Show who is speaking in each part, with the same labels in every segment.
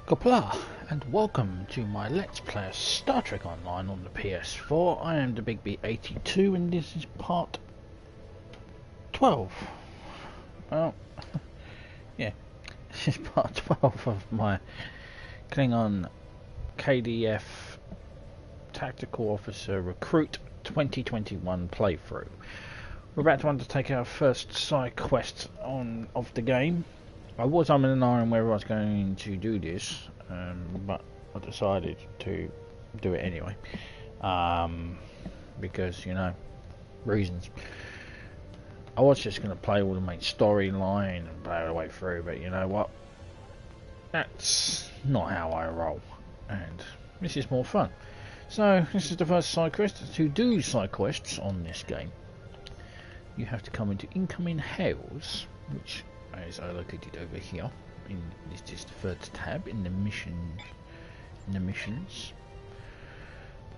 Speaker 1: Qapla, and welcome to my Let's Play of Star Trek Online on the PS4. I am the Big B82 and this is part 12. Well, yeah, this is part 12 of my Klingon KDF Tactical Officer Recruit 2021 playthrough. We're about to undertake our first side quest of the game. I was umming and ahhing whether I was going to do this, but I decided to do it anyway, because, you know, reasons. I was just going to play all the main storyline and play all the way through, but you know what, that's not how I roll, and this is more fun. So this is the first side quest. To do side quests on this game, you have to come into incoming hails, which is located over here. This is the third tab in the missions,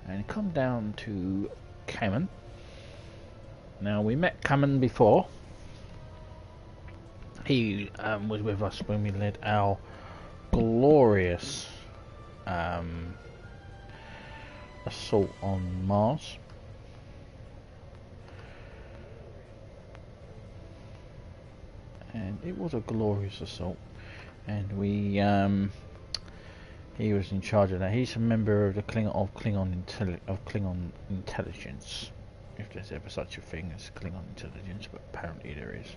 Speaker 1: and come down to Kamen. Now we met Kamen before. He was with us when we led our glorious assault on Mars. And it was a glorious assault, and we he was in charge of that. He's a member of the Klingon Intelligence, if there's ever such a thing as Klingon Intelligence, but apparently there is.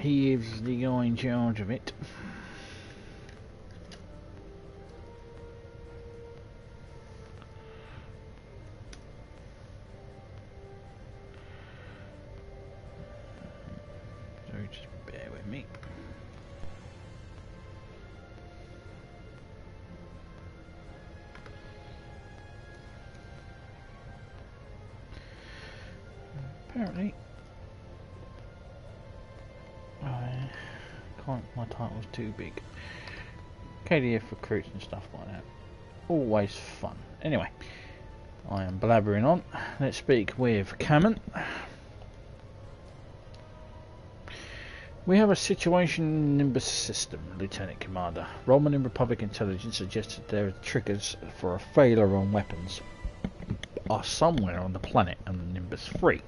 Speaker 1: He is the guy in charge of it. Just bear with me. Apparently, my title's too big. KDF recruits and stuff like that. Always fun. Anyway, I am blabbering on. Let's speak with Kamen. We have a situation in the Nimbus system, Lieutenant Commander. Roman and Republic Intelligence suggested there are triggers for a failure on weapons are somewhere on the planet and Nimbus III.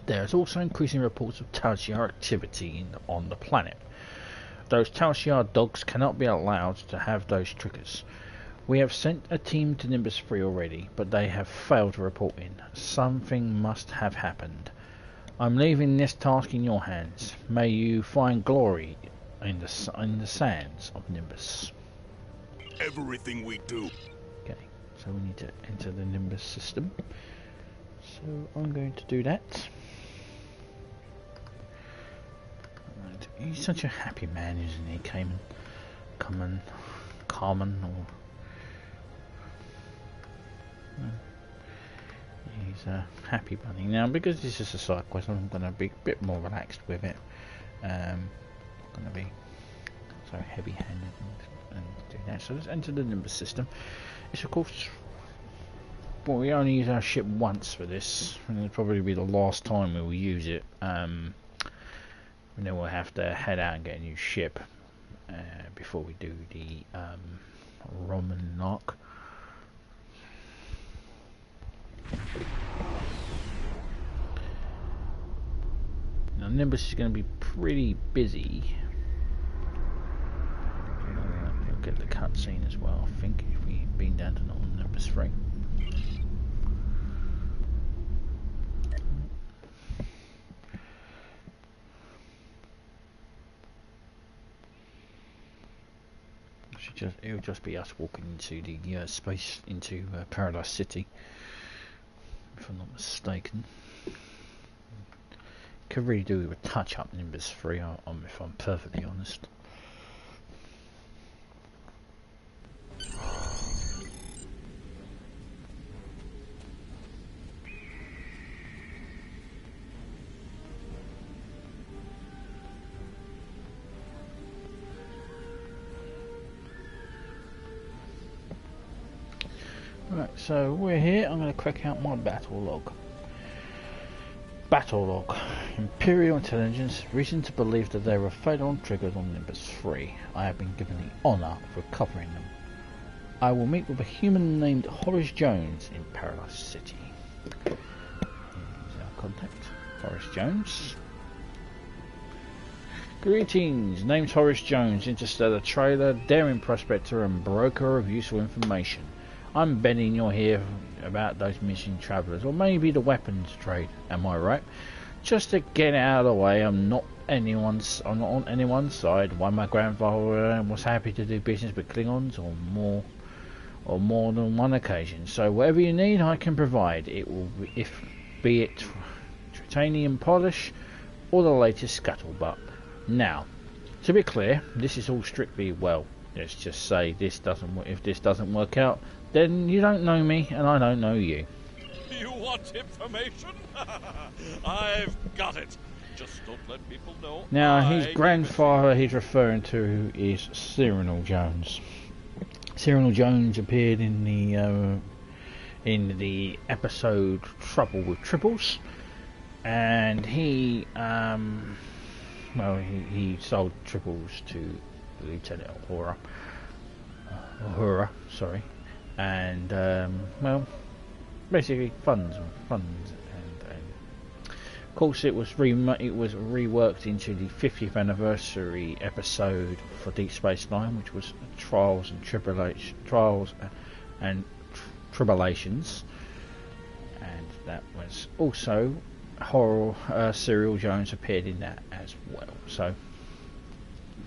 Speaker 1: There is also increasing reports of Tal Shiar activity on the planet. Those Tal Shiar dogs cannot be allowed to have those triggers. We have sent a team to Nimbus III already, but they have failed to report in. Something must have happened. I'm leaving this task in your hands. May you find glory in the sands of Nimbus.
Speaker 2: Everything we do.
Speaker 1: Okay, so we need to enter the Nimbus system. So I'm going to do that. Right. He's such a happy man, isn't he? Carmen, or he's a happy bunny. Now, because this is a side quest, I'm going to be a bit more relaxed with it. I'm going to be so heavy-handed and do that. So let's enter the Nimbus system. It's of course, well, we only use our ship once for this, and it'll probably be the last time we will use it. And then we'll have to head out and get a new ship before we do the Roman Arc. Now Nimbus is going to be pretty busy. We'll get the cutscene as well, I think, if we've been down to Nimbus 3. It'll just be us walking into the space, into Paradise City, if I'm not mistaken. Could really do with a touch up Nimbus 3, if I'm perfectly honest. Right, so we're here. I'm going to crack out my battle log. Battle log. Imperial Intelligence, reason to believe that there are Thalaron Triggers on Nimbus III. I have been given the honour of recovering them. I will meet with a human named Horace Jones in Paradise City. Here's our contact, Horace Jones. Greetings, name's Horace Jones, interstellar trader, daring prospector and broker of useful information. I'm betting you're here about those missing travellers, or maybe the weapons trade, am I right? Just to get it out of the way, I'm not on anyone's side. Why my grandfather was happy to do business with Klingons on more than one occasion. So whatever you need, I can provide. It will be it titanium polish or the latest scuttlebutt. Now, to be clear, this is all strictly, well, let's just say if this doesn't work out, then you don't know me and I don't know you.
Speaker 3: You want information? I've got it. Just don't let people know.
Speaker 1: Now, his grandfather he's referring to is Thalaron Jones. Thalaron Jones appeared in the episode Trouble with Tribbles, and he sold triples to Lieutenant Uhura, sorry, and basically funds, and of course it was reworked into the 50th anniversary episode for Deep Space Nine, which was Trials and Tribulations, and that was also Thalaron Jones appeared in that as well. So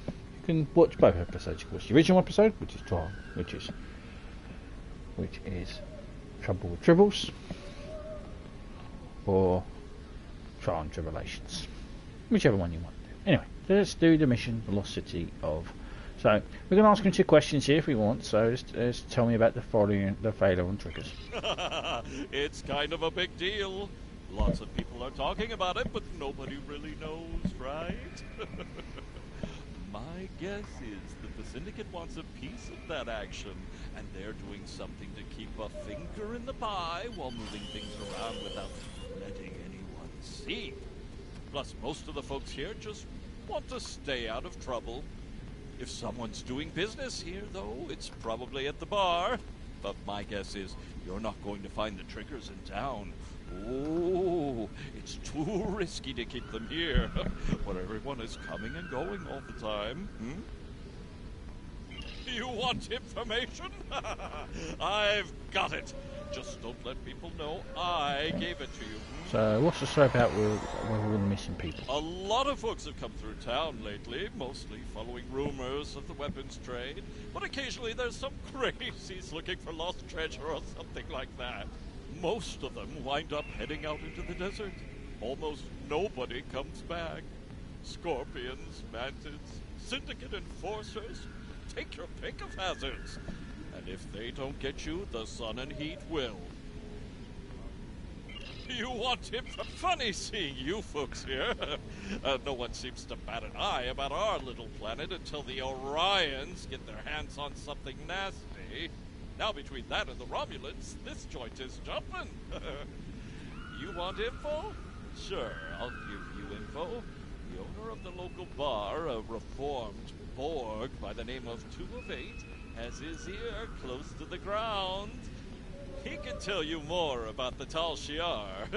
Speaker 1: you can watch both episodes. You can watch the original episode, which is Trial, which is Trouble with Tribbles, or Trial and Tribulations, whichever one you want to do. Anyway, let's do the mission, the Lost City of. So we're going to ask him 2 questions here if we want. So just tell me about the Thalaron Triggers.
Speaker 3: It's kind of a big deal. Lots of people are talking about it, but nobody really knows, right? My guess is that the Syndicate wants a piece of that action, and they're doing something to keep a finger in the pie while moving things around without letting anyone see. Plus, most of the folks here just want to stay out of trouble. If someone's doing business here, though, it's probably at the bar. But my guess is you're not going to find the Triggers in town. Oh, it's too risky to keep them here, where everyone is coming and going all the time. You want information? I've got it. Just don't let people know I gave it to you.
Speaker 1: So, what's the story about with all the missing people?
Speaker 3: A lot of folks have come through town lately, mostly following rumors of the weapons trade, but occasionally there's some crazies looking for lost treasure or something like that. Most of them wind up heading out into the desert. Almost nobody comes back. Scorpions, mantids, syndicate enforcers. Take your pick of hazards. And if they don't get you, the sun and heat will. You want him? Funny seeing you folks here. No one seems to bat an eye about our little planet until the Orions get their hands on something nasty. Now between that and the Romulans, this joint is jumping. You want info? Sure, I'll give you info. The owner of the local bar, a reformed Borg by the name of 2 of 8, has his ear close to the ground. He can tell you more about the Tal Shiar.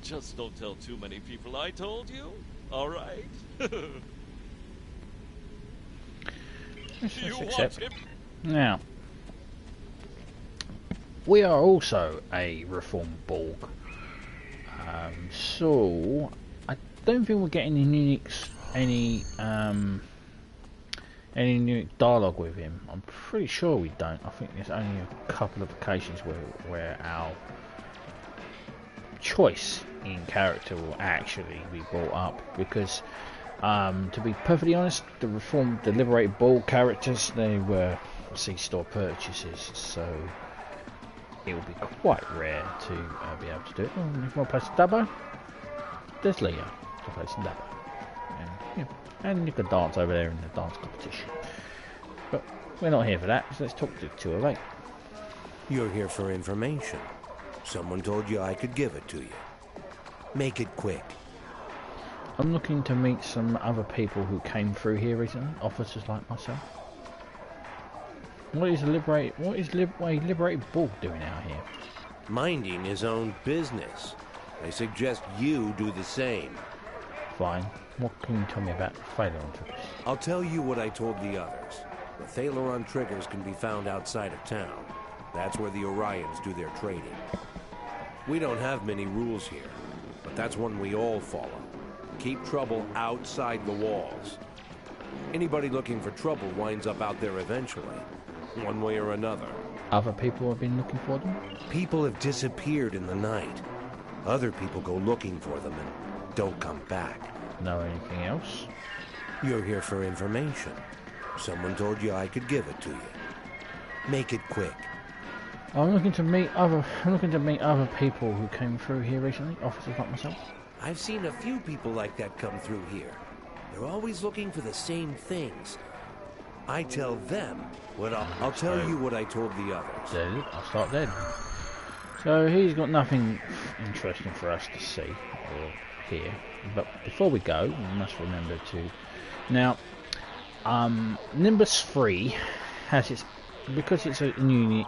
Speaker 3: Just don't tell too many people I told you, all right? You want him?
Speaker 1: Now, we are also a reformed Borg, so I don't think we're getting any new dialogue with him. I'm pretty sure we don't. I think there's only a couple of occasions where our choice in character will actually be brought up, because to be perfectly honest, the liberated Borg characters, they were C-store purchases, so it would be quite rare to be able to do it. Oh, if you want to play some Dubbo, there's Leo to play some Dubbo. And you can dance over there in the dance competition. But we're not here for that, so let's talk to 2 of 8.
Speaker 4: You're here for information. Someone told you I could give it to you. Make it quick.
Speaker 1: I'm looking to meet some other people who came through here recently, officers like myself. What is a liberated bull doing out here?
Speaker 4: Minding his own business. I suggest you do the same.
Speaker 1: Fine. What can you tell me about Thalaron Triggers?
Speaker 4: I'll tell you what I told the others. The Thalaron Triggers can be found outside of town. That's where the Orions do their trading. We don't have many rules here, but that's one we all follow. Keep trouble outside the walls. Anybody looking for trouble winds up out there eventually, one way or another.
Speaker 1: Other people have been looking for them?
Speaker 4: People have disappeared in the night. Other people go looking for them and don't come back.
Speaker 1: Know anything else?
Speaker 4: You're here for information. Someone told you I could give it to you. Make it quick.
Speaker 1: I'm looking to meet other people who came through here recently, officers like myself.
Speaker 4: I've seen a few people like that come through here. They're always looking for the same things. I tell them what I'll tell you what I told the others.
Speaker 1: Then I'll start then. So he's got nothing interesting for us to see or hear. But before we go, we must remember to now. Nimbus III has its, because it's a unique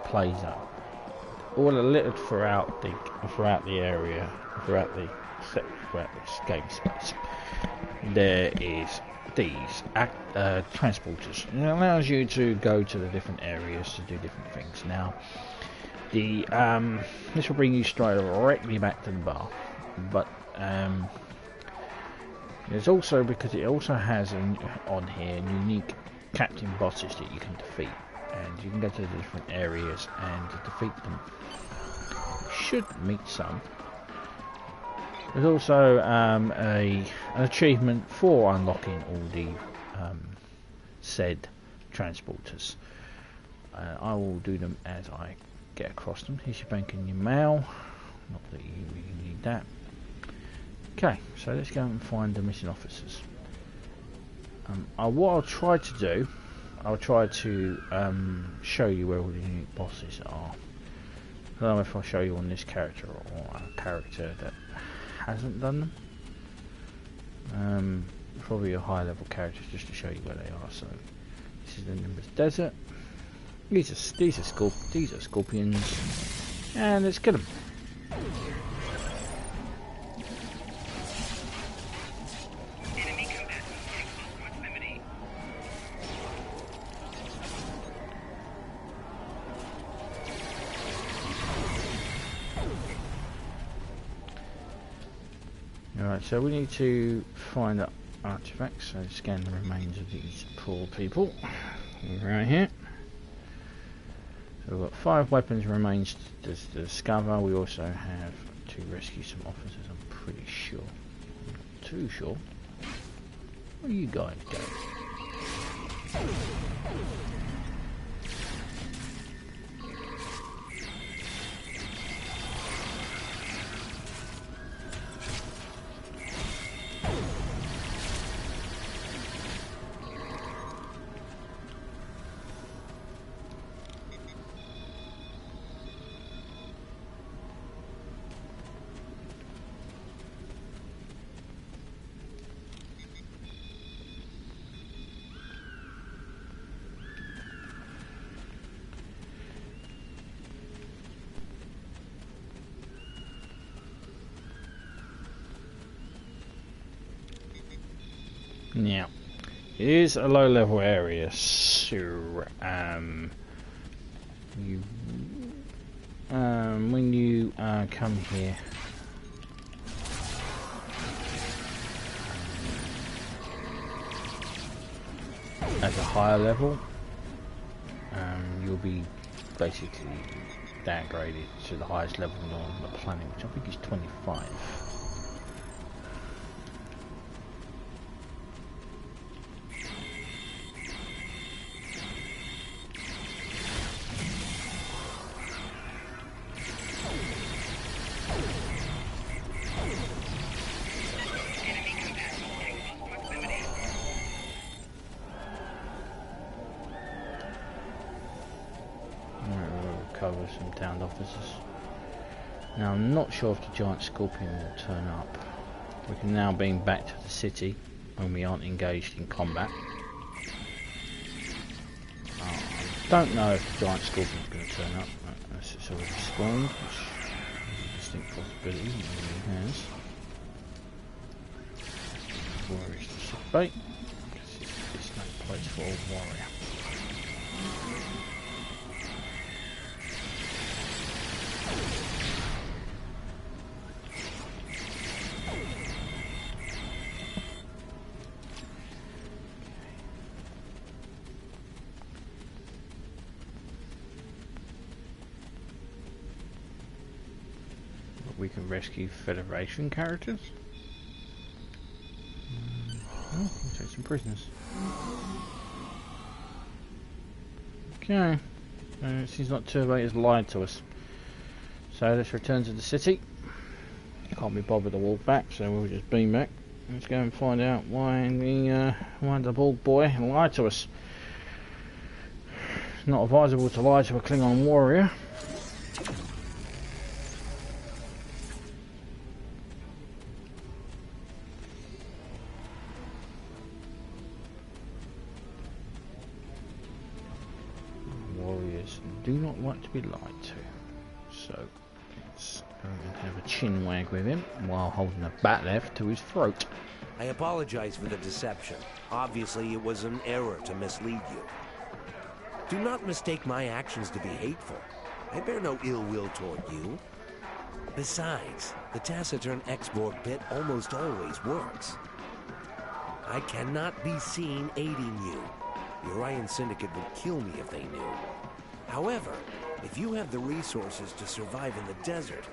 Speaker 1: play zone. All littered throughout the area, throughout the game space. There is these transporters. And it allows you to go to the different areas to do different things. Now, this will bring you straight directly back to the bar, but there's also, because it also has on here unique captain bosses that you can defeat, and you can go to the different areas and defeat them. Should meet some. There's also an achievement for unlocking all the said transporters. I will do them as I get across them. Here's your bank and your mail. Not that you really need that. Okay, so let's go and find the missing officers. What I'll try to do, I'll try to show you where all the unique bosses are. I don't know if I'll show you on this character or a character that hasn't done them. Probably a high level character just to show you where they are. So this is the Nimbus Desert. These are scorpions, and let's kill them. Alright, so we need to find the artifacts, so scan the remains of these poor people. Right here. So we've got 5 weapons remains to discover. We also have to rescue some officers, I'm pretty sure. I'm not too sure. Where you guys go? Now, it is a low level area, so when you come here, at a higher level, you'll be basically downgraded to the highest level on the planet, which I think is 25. Some downed officers. Now I'm not sure if the giant scorpion will turn up. We can now beam back to the city when we aren't engaged in combat. I don't know if the giant scorpion is going to turn up. Unless it's already spawned, which is a distinct possibility. It really has. Warrior is the sick bait. It's no place for old warrior. We can rescue Federation characters. Oh, we'll take some prisoners. Okay. It seems like Turbo has lied to us. So let's return to the city. Can't be bothered to walk back, so we'll just beam back. Let's go and find out why the bald boy lied to us. It's not advisable to lie to a Klingon warrior. Do not want to be lied to, so let's go and have a chin wag with him while holding a bat left to his throat.
Speaker 4: I apologize for the deception. Obviously, it was an error to mislead you. Do not mistake my actions to be hateful. I bear no ill will toward you. Besides, the taciturn X-Borg bit almost always works. I cannot be seen aiding you. The Orion Syndicate would kill me if they knew. However, if you have the resources to survive in the desert,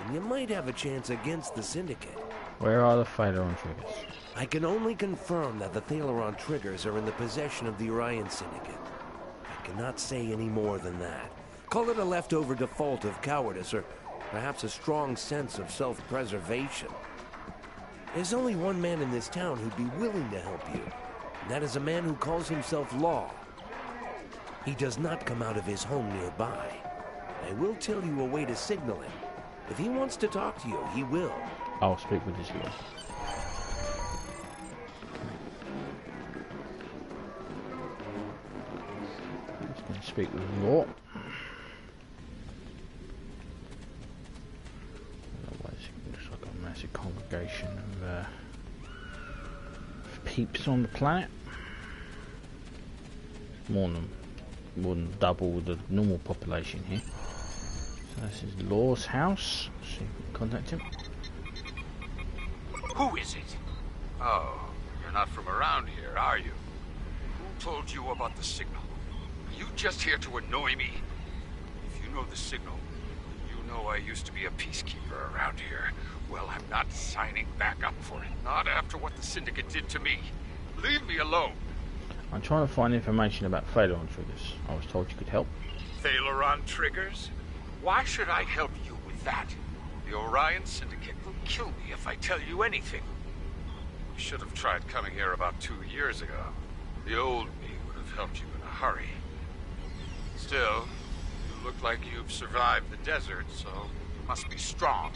Speaker 4: then you might have a chance against the Syndicate.
Speaker 1: Where are the Thalaron Triggers?
Speaker 4: I can only confirm that the Thalaron Triggers are in the possession of the Orion Syndicate. I cannot say any more than that. Call it a leftover default of cowardice, or perhaps a strong sense of self-preservation. There's only one man in this town who'd be willing to help you, and that is a man who calls himself Law. He does not come out of his home nearby. I will tell you a way to signal him. If he wants to talk to you, he will.
Speaker 1: I'll speak with his Law. He's going to speak with Law. Otherwise it looks like a massive congregation of peeps on the planet. More than double the normal population here. So this is Law's house. Let's see if we can contact him.
Speaker 5: Who is it? Oh, you're not from around here, are you? Who told you about the signal? Are you just here to annoy me? If you know the signal, you know I used to be a peacekeeper around here. Well, I'm not signing back up for it. Not after what the Syndicate did to me. Leave me alone.
Speaker 1: I'm trying to find information about Thalaron Triggers. I was told you could help.
Speaker 5: Thalaron Triggers? Why should I help you with that? The Orion Syndicate will kill me if I tell you anything. You should have tried coming here about 2 years ago. The old me would have helped you in a hurry. Still, you look like you've survived the desert, so you must be strong.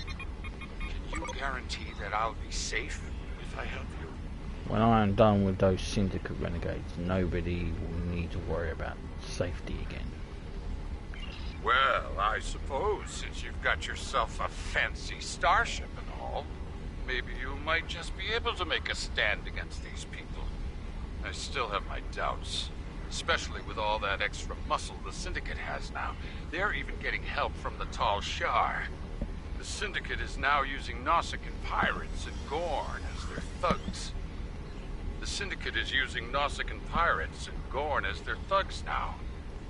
Speaker 5: Can you guarantee that I'll be safe if I help you?
Speaker 1: When I am done with those Syndicate renegades, nobody will need to worry about safety again.
Speaker 5: Well, I suppose since you've got yourself a fancy starship and all, maybe you might just be able to make a stand against these people. I still have my doubts, especially with all that extra muscle the Syndicate has now. They're even getting help from the Tall Shar. The Syndicate is now using Nausicaan pirates and Gorn as their thugs. The Syndicate is using Nausicaan pirates and Gorn as their thugs now.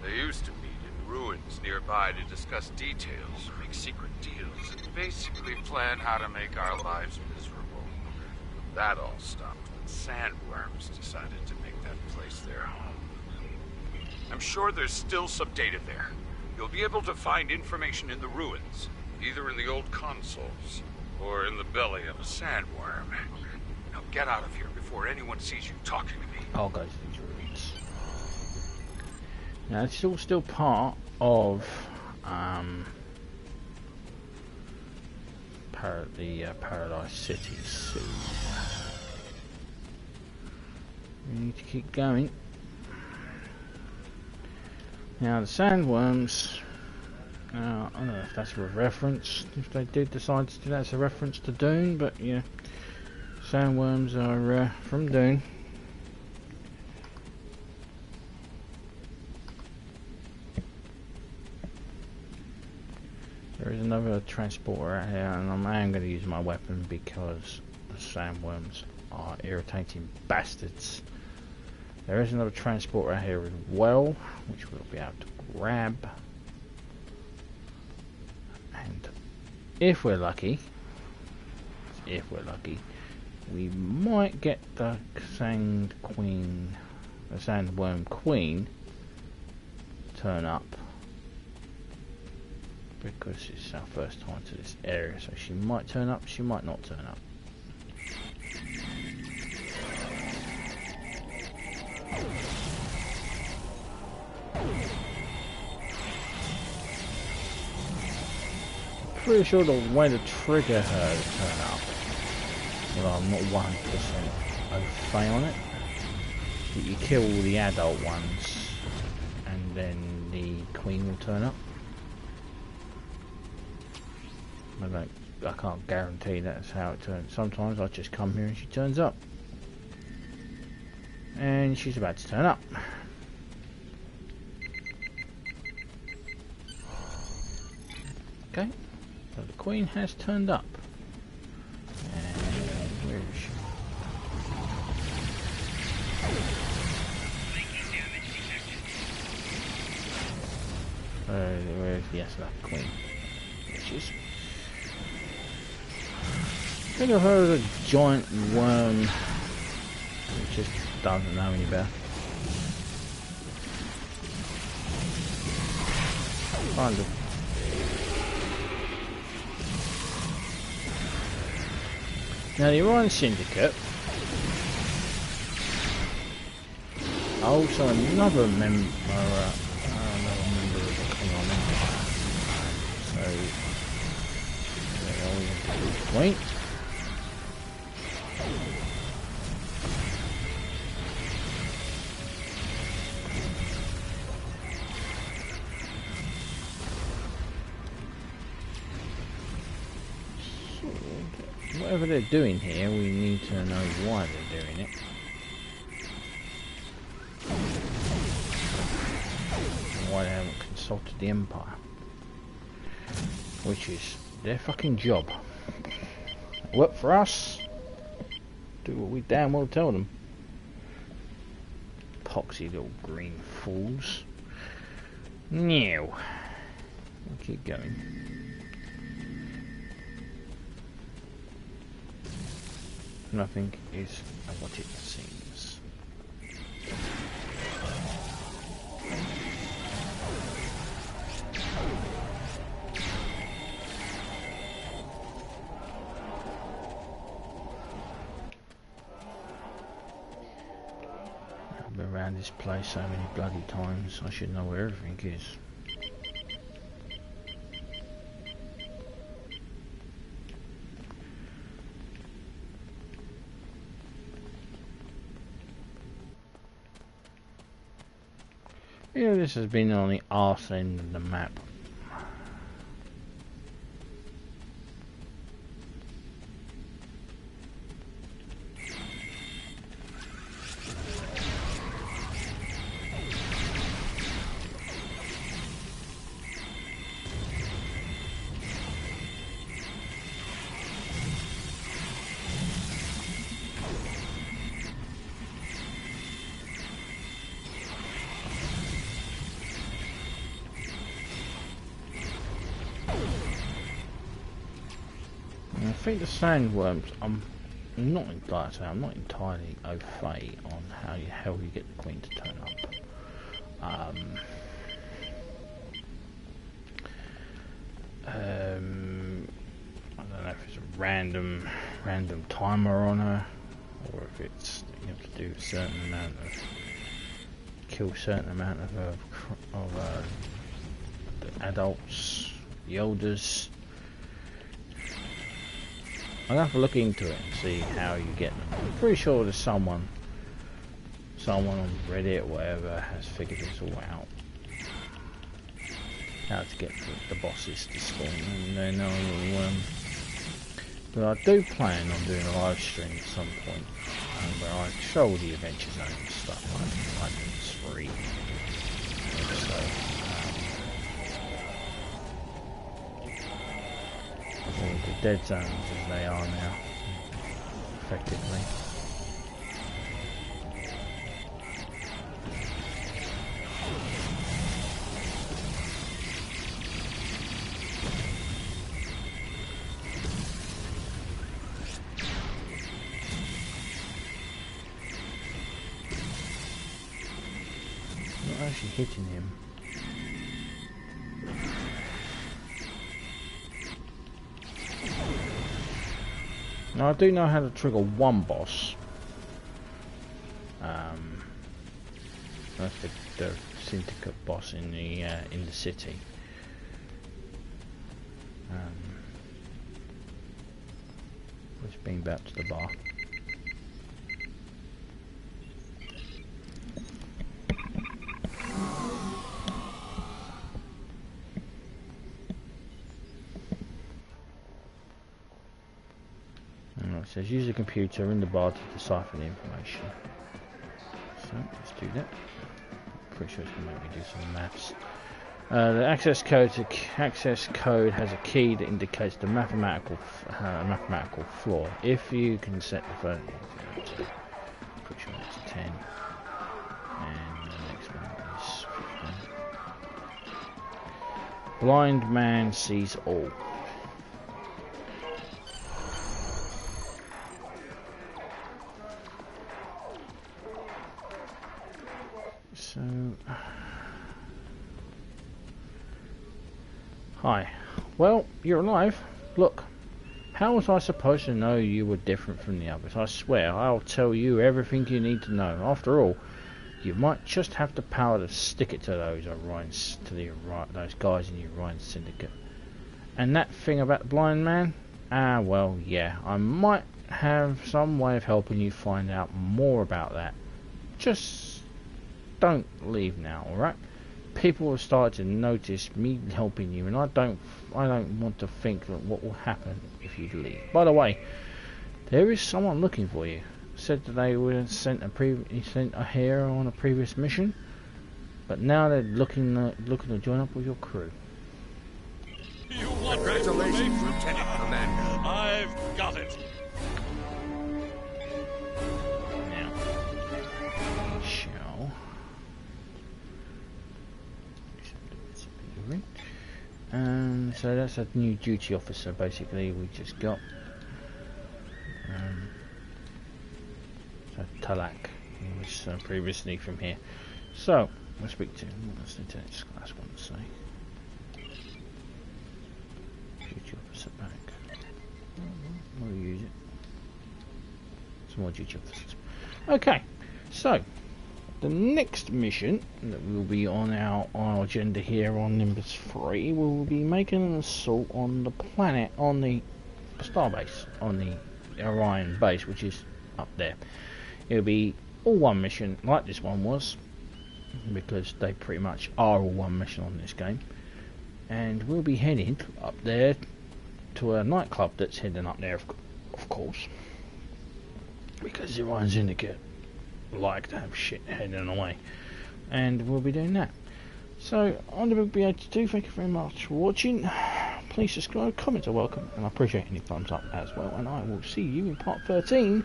Speaker 5: They used to meet in ruins nearby to discuss details, make secret deals, and basically plan how to make our lives miserable. That all stopped when sandworms decided to make that place their home. I'm sure there's still some data there. You'll be able to find information in the ruins, either in the old consoles or in the belly of a sandworm. Now get out of here before anyone sees you talking to me.
Speaker 1: I'll go to these ruins. Now it's all still part of Paradise City soon. We need to keep going. Now the sandworms. Now I don't know if that's a reference. If they did decide to do that, it's a reference to Dune. But yeah, sandworms are from Dune. There is another transporter out here, and I am going to use my weapon because the sandworms are irritating bastards. There is another transporter out here as well, which we'll be able to grab. And if we're lucky, we might get the sandworm queen turn up. Because it's our first time to this area, so she might turn up, she might not turn up. Pretty sure the way to trigger her to turn up, well, I'm not 100% au fait on it, but you kill all the adult ones and then the queen will turn up. I can't guarantee that's how it turns. Sometimes I just come here and she turns up. And she's about to turn up. Okay, so the queen has turned up. And where is she? Where's the Asla queen? There she is. I think I've heard of a giant worm which just doesn't know any better. Kind of. Now the Orion Syndicate also another member of the Klingon Empire. So wait. Whatever they're doing here, we need to know why they're doing it. And why they haven't consulted the Empire. Which is their fucking job. Work for us. Do what we damn well tell them. Poxy little green fools. No. We'll keep going. Nothing is what it seems. I've been around this place so many bloody times, I should know where everything is. Yeah, this has been on the arse end of the map. I think the sandworms, I'm not entirely au fait on how the hell you get the queen to turn up. I don't know if it's a random timer on her, or if it's you have to do a certain amount of kill a certain amount of the adults, the elders. I'll have to look into it and see how you get them. I'm pretty sure there's someone on Reddit or whatever has figured this all out. How to get the bosses to spawn, and then I'll but I do plan on doing a live stream at some point where I show all the adventure zones and stuff like Nimbus 3. So, all the dead zones as they are now, effectively. Not actually hitting him. Now I do know how to trigger one boss. That's the syndicate boss in the city. Let's bring back to the bar. It says use the computer in the bar to decipher the information. So let's do that. Pretty sure it's going to make me do some maths. The access code has a key that indicates the mathematical floor. If you can set the phone, pretty sure it's 10, and the next one is 15. Blind man sees all. So, hi. Well, you're alive. Look, how was I supposed to know you were different from the others? I swear, I'll tell you everything you need to know. After all, you might just have the power to stick it to those Orions, those guys in the Orion Syndicate. And that thing about the blind man? Ah, well, yeah, I might have some way of helping you find out more about that. Just don't leave now, alright? People have started to notice me helping you, and I don't want to think that what will happen if you leave. By the way, there is someone looking for you. Said that they were sent here on a previous mission, but now they're looking to join up with your crew.
Speaker 3: You want
Speaker 5: Congratulations, Lieutenant Commander.
Speaker 3: I've got it.
Speaker 1: Now, we shall. So that's a new duty officer basically we just got. So Talak, he was previously from here. So let's speak to him. What's the next class one to say? Duty officer back. We'll use it. Some more duty officers. Okay, so the next mission that will be on our agenda here on Nimbus 3, we'll be making an assault on the planet, on the starbase, on the Orion base, which is up there. It'll be all one mission, like this one was, because they pretty much are all one mission on this game. And we'll be heading up there to a nightclub that's heading up there, of course, because the Orion Syndicate like to have shit heading away, and we'll be doing that. So on the Big B82, thank you very much for watching. Please subscribe, comments are welcome, and I appreciate any thumbs up as well, and I will see you in part 13,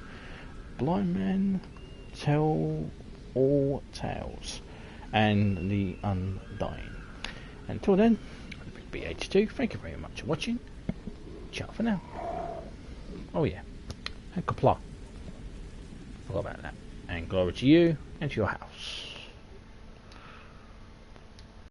Speaker 1: Blind Man Tell All Tales and the Undying. Until then, on the Big B82, thank you very much for watching. Ciao for now. Oh yeah, and Kapla. Forgot about that. And glory to you and to your house.